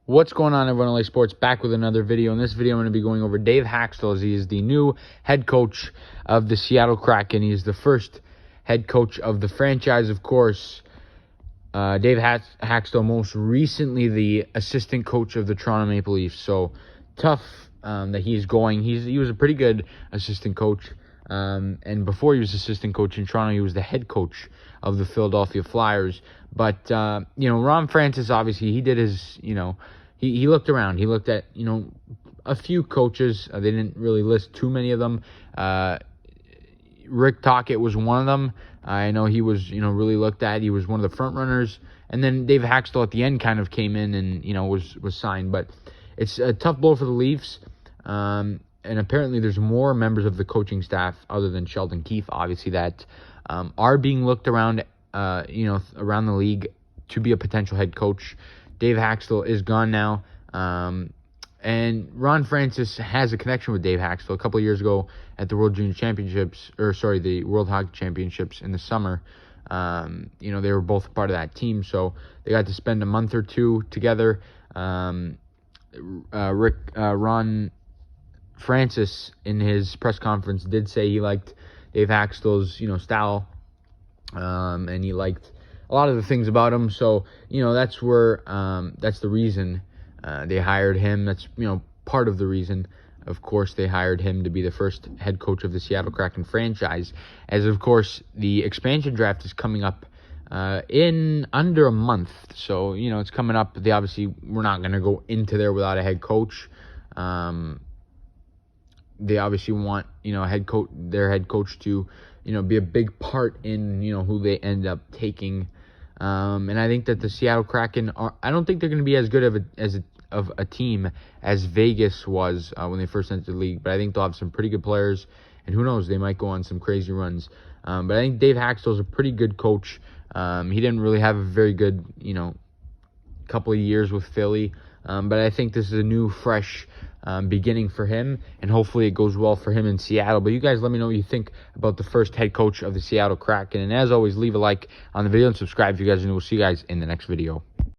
What's going on, everyone? LA Sports back with another video. In this video, I'm going to be going over Dave Hakstol, as he is the new head coach of the Seattle Kraken. He is the first head coach of the franchise, of course. Dave Hakstol, most recently the assistant coach of the Toronto Maple Leafs. So tough that he's going. He was a pretty good assistant coach. And before he was assistant coach in Toronto, he was the head coach of the Philadelphia Flyers. But, Ron Francis, obviously, he did his, he looked around. He looked at, a few coaches. They didn't really list too many of them. Rick Tocchet was one of them. I know he was, really looked at. He was one of the front runners. And then Dave Hakstol at the end kind of came in and, was signed. But it's a tough blow for the Leafs. And apparently there's more members of the coaching staff other than Sheldon Keefe, obviously, that are being looked around, around the league to be a potential head coach. Dave Hakstol is gone now. And Ron Francis has a connection with Dave Hakstol. A couple of years ago at the World Junior Championships, the World Hockey Championships in the summer, they were both part of that team. So they got to spend a month or two together. Ron Francis, in his press conference, did say he liked Dave Hakstol's, style, and he liked a lot of the things about him. So, that's where, that's the reason they hired him. That's, part of the reason, of course, they hired him to be the first head coach of the Seattle Kraken franchise, as, of course, the expansion draft is coming up in under a month. So, it's coming up. We're not going to go into there without a head coach. They obviously want, their head coach to, be a big part in, who they end up taking. And I think that the Seattle Kraken I don't think they're going to be as good of a team as Vegas was when they first entered the league. But I think they'll have some pretty good players. And who knows, they might go on some crazy runs. But I think Dave Hakstol is a pretty good coach. He didn't really have a very good, couple of years with Philly. But I think this is a new, fresh beginning for him, and hopefully it goes well for him in Seattle. But you guys let me know what you think about the first head coach of the Seattle Kraken. And as always, leave a like on the video and subscribe if you guys are new. We'll see you guys in the next video.